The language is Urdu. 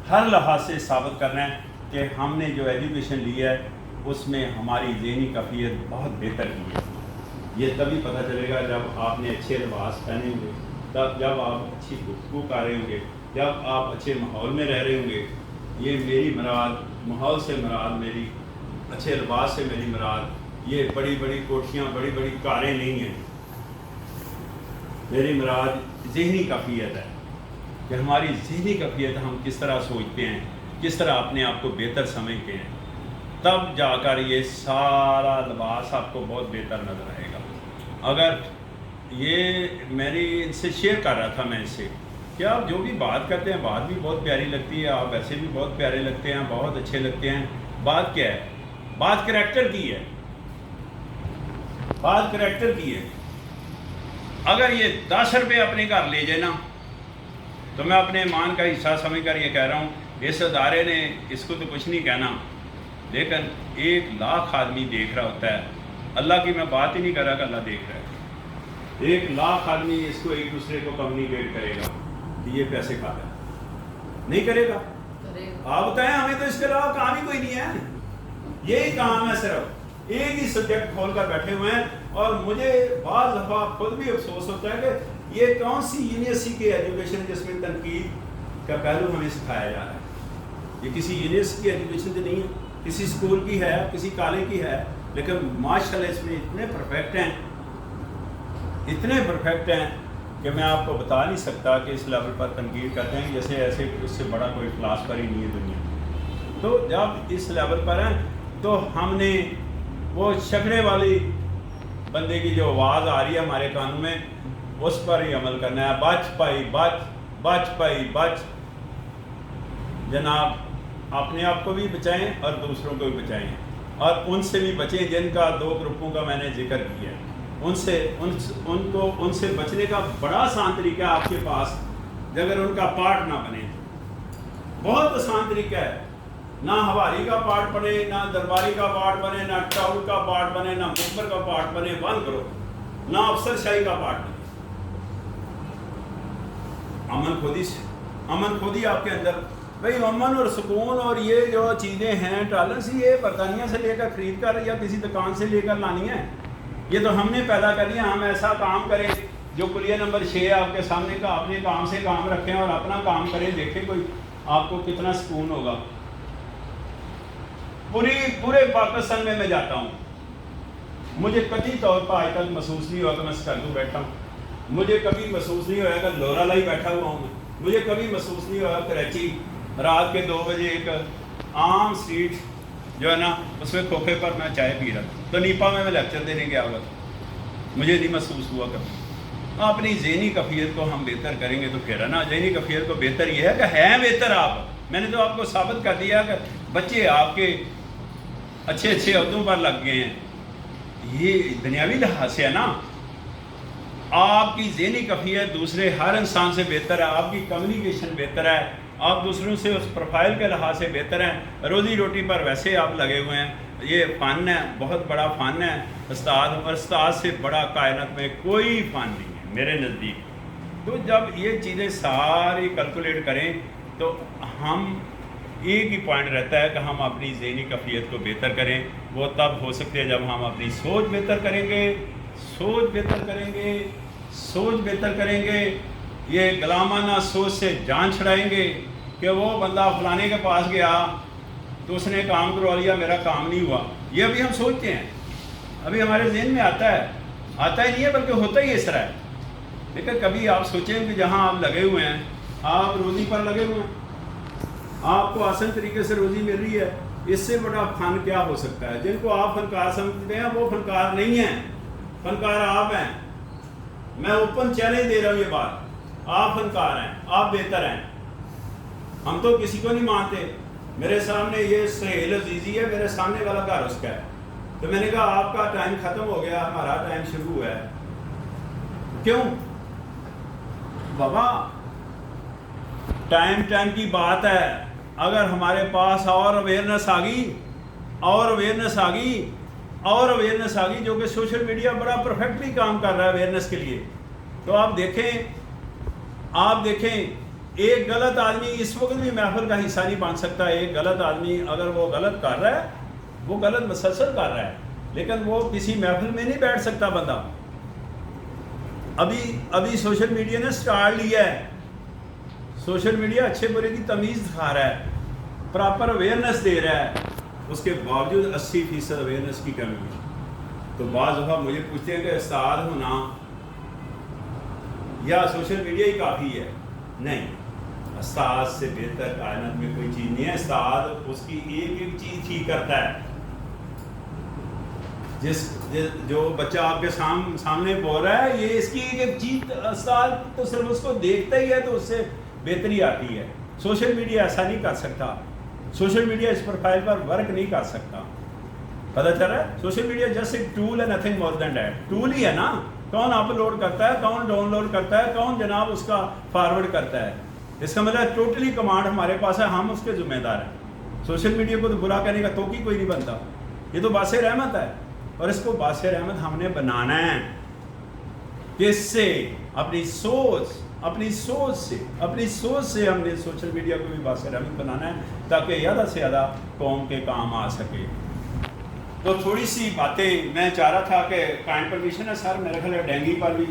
ہر لحاظ سے ثابت کرنا ہے کہ ہم نے جو ایجوکیشن لی ہے اس میں ہماری ذہنی کیفیت بہت بہتر کی ہے۔ یہ تبھی پتہ چلے گا جب آپ نے اچھے لباس پہنے ہوں گے، تب جب آپ اچھی گفتگو کر رہے ہوں گے، جب آپ اچھے ماحول میں رہ رہے ہوں گے۔ یہ میری مراد ماحول سے مراد، میری اچھے لباس سے میری مراد یہ بڑی بڑی کوٹھیاں، بڑی بڑی کاریں نہیں ہیں۔ میری مراد ذہنی کیفیت ہے کہ ہماری ذہنی کیفیت ہم کس طرح سوچتے ہیں، کس طرح اپنے آپ کو بہتر سمجھتے ہیں، تب جا کر یہ سارا لباس آپ کو بہت بہتر نظر آئے گا۔ اگر یہ میری ان سے شیئر کر رہا تھا میں اس سے کہ آپ جو بھی بات کرتے ہیں بات بھی بہت پیاری لگتی ہے، آپ ایسے بھی بہت پیارے لگتے ہیں، بہت اچھے لگتے ہیں۔ بات کیا ہے؟ بات کریکٹر کی ہے، بات کریکٹر کی ہے۔ اگر یہ 10 روپے اپنے گھر لے جائے نا تو میں اپنے ایمان کا حصہ سمجھ کر یہ کہہ رہا ہوں اس ادارے نے اس کو تو کچھ نہیں کہنا، لیکن 1,00,000 آدمی دیکھ رہا ہوتا ہے۔ اللہ کی میں بات ہی نہیں کر رہا کہ اللہ دیکھ رہا ہے۔ 1,00,000 آدمی اس کو ایک دوسرے کو کمیونیکیٹ کرے گا کہ یہ پیسے کھاتا ہے، نہیں کرے گا؟ آپ بتائیں، ہمیں تو اس کے علاوہ کام ہی کوئی نہیں ہے، یہی کام ہے، صرف ایک ہی سبجیکٹ کھول کر بیٹھے ہوئے ہیں۔ اور مجھے بعض دفعہ خود بھی افسوس ہوتا ہے کہ یہ کون سی یونیورسٹی کی ایجوکیشن جس میں تنقید کا پہلو ہمیں سکھایا جا رہا ہے۔ یہ کسی یونیورسٹی کی ایجوکیشن تو نہیں ہے، کسی اسکول کی ہے، کسی کالج کی ہے، لیکن ماشاءاللہ اس میں اتنے پرفیکٹ ہیں، اتنے پرفیکٹ ہیں کہ میں آپ کو بتا نہیں سکتا کہ اس لیول پر تنقید کرتے ہیں جیسے ایسے اس سے بڑا کوئی فلاسفر ہی نہیں ہے دنیا میں۔ تو جب اس لیول پر ہیں تو ہم نے وہ شکرے والی بندے کی جو آواز آ رہی ہے ہمارے کانوں میں اس پر ہی عمل کرنا ہے۔ بچ پائی بچ، بچ پائی بچ۔ جناب اپنے آپ کو بھی بچائیں اور دوسروں کو بھی بچائیں، اور ان سے بھی بچیں جن کا 2 گروپوں کا میں نے ذکر کیا ہے۔ ان سے بچنے کا بڑا آسان طریقہ ہے آپ کے پاس، اگر ان کا پارٹ نہ بنے، بہت آسان طریقہ ہے۔ نہ ہواری کا پارٹ بنے، نہ درباری کا پارٹ بنے، نہ ٹاؤل کا پارٹ بنے، نہ ممبر کا پارٹ بنے، بند کرو، نہ افسر شاہی کا پارٹ بنے۔ امن خودی آپ کے اندر، بھئی امن اور سکون اور یہ جو چیزیں ہیں ٹالنس، یہ برطانیہ سے لے کر خرید کر یا کسی دکان سے لے کر لانی ہے، یہ تو ہم نے پیدا کرنی ہے۔ ہم ایسا کام کریں جو کلیہ نمبر 6 آپ کے سامنے کا، اپنے کام سے کام رکھیں اور اپنا کام کریں، دیکھیں کوئی آپ کو کتنا سکون ہوگا۔ پورے پاکستان میں جاتا ہوں، مجھے قطعی طور پر آج تک محسوس نہیں ہوا کہ میں سکردو بیٹھا ہوں، مجھے کبھی محسوس نہیں ہوا کہ لورا لائی بیٹھا ہوا ہوں، مجھے کبھی محسوس نہیں ہوا کراچی رات کے 2 بجے ایک عام سٹریٹ جو ہے نا اس میں کھوکھے پر میں چائے پی رہا تھا، تو نیپا میں لیکچر دینے گیا ہوا تھا، مجھے نہیں محسوس ہوا کبھی۔ اپنی ذہنی کیفیت کو ہم بہتر کریں گے تو پھر ہے نا، ذہنی کیفیت کو بہتر یہ ہے کہ ہیں بہتر آپ۔ میں نے تو آپ کو ثابت کر دیا کہ بچے آپ کے اچھے عہدوں پر لگ گئے ہیں، یہ دنیاوی لحاظ سے ہے نا۔ آپ کی ذہنی کیفیت دوسرے ہر انسان سے بہتر ہے، آپ کی کمیونیکیشن بہتر ہے، آپ دوسروں سے اس پروفائل کے لحاظ سے بہتر ہیں، روزی روٹی پر ویسے آپ لگے ہوئے ہیں۔ یہ فن ہے، بہت بڑا فن ہے استاد، اور استاد سے بڑا کائنات میں کوئی فن نہیں ہے میرے نزدیک۔ تو جب یہ چیزیں ساری کیلکولیٹ کریں تو ہم ایک ہی پوائنٹ رہتا ہے کہ ہم اپنی ذہنی کیفیت کو بہتر کریں۔ وہ تب ہو سکتے ہیں جب ہم اپنی سوچ بہتر کریں گے، سوچ بہتر کریں گے، یہ غلامانہ سوچ سے جان چھڑائیں گے کہ وہ بندہ فلانے کے پاس گیا تو اس نے کام کروا لیا، میرا کام نہیں ہوا۔ یہ ابھی ہم سوچتے ہیں، ابھی ہمارے ذہن میں آتا ہی نہیں ہے، بلکہ ہوتا ہی اس طرح ہے۔ لیکن کبھی آپ سوچیں کہ جہاں آپ لگے ہوئے ہیں، آپ روزی پر لگے ہوئے ہیں، آپ کو آسان طریقے سے روزی مل رہی ہے، اس سے بڑا فن کیا ہو سکتا ہے؟ جن کو آپ فنکار سمجھتے ہیں وہ فنکار نہیں ہیں، فنکار آپ ہیں۔ میں اوپن چیلنج دے رہا ہوں یہ بات، آپ فنکار ہیں، آپ بہتر ہیں۔ ہم تو کسی کو نہیں مانتے۔ میرے سامنے یہ سہیل عزیزی ہے، میرے سامنے والا گھر اس کا ہے، تو میں نے کہا آپ کا ٹائم ختم ہو گیا، ہمارا ٹائم شروع ہوا ہے۔ کیوں بابا؟ ٹائم کی بات ہے۔ اگر ہمارے پاس اور اویئرنیس آ گئی جو کہ سوشل میڈیا بڑا پرفیکٹلی کام کر رہا ہے اویئرنیس کے لیے، تو آپ دیکھیں ایک غلط آدمی اس وقت بھی محفل کا حصہ نہیں بن سکتا. ایک غلط آدمی اگر وہ غلط کر رہا ہے، وہ غلط مسلسل کر رہا ہے، لیکن وہ کسی محفل میں نہیں بیٹھ سکتا بندہ. ابھی سوشل میڈیا نے سٹارٹ لیا ہے. سوشل میڈیا اچھے برے کی تمیز دکھا رہا ہے، پراپر اویئرنیس دے رہا ہے، اس کے باوجود 80% اویئرنیس کی کمی ہے. تو بعض دفعہ مجھے پوچھتے ہیں کہ استاد ہونا یا سوشل میڈیا ہی کافی ہے. نہیں، استاد سے بہتر کائنات میں کوئی چیز نہیں ہے. استاد اس کی ایک ایک چیز ٹھیک کرتا ہے. جو بچہ آپ کے سامنے بول رہا ہے، یہ اس کی ایک چیز استاد تو صرف اس کو دیکھتا ہی ہے تو اس سے بہتری آتی ہے. سوشل میڈیا ایسا نہیں کر سکتا. سوشل میڈیا اس پروفائل پر ورک نہیں کر سکتا. پتہ چل رہا ہے؟ سوشل میڈیا جسٹ ایک ٹول ہے، nothing more than that. Tool ہی ہے نا. کون اپلوڈ کرتا ہے، کون ڈاؤن لوڈ کرتا ہے، کون جناب اس کا فارورڈ کرتا ہے. اس کا مطلب ٹوٹلی کمانڈ ہمارے پاس ہے، ہم اس کے ذمہ دار ہیں. سوشل میڈیا کو تو برا کرنے کا توقی کوئی نہیں بنتا. یہ تو باعث رحمت ہے، اور اس کو باعث رحمت ہم نے بنانا ہے. کس سے؟ اپنی سوچ سے ہم نے سوشل میڈیا کو بھی باعث رحمت بنانا ہے، تاکہ زیادہ سے زیادہ قوم کے کام آ سکے. تو تھوڑی سی باتیں میں چاہ رہا تھا کہ کائنڈ پرمیشن ہے سر، میرے خیال ہے ڈینگی پر بھی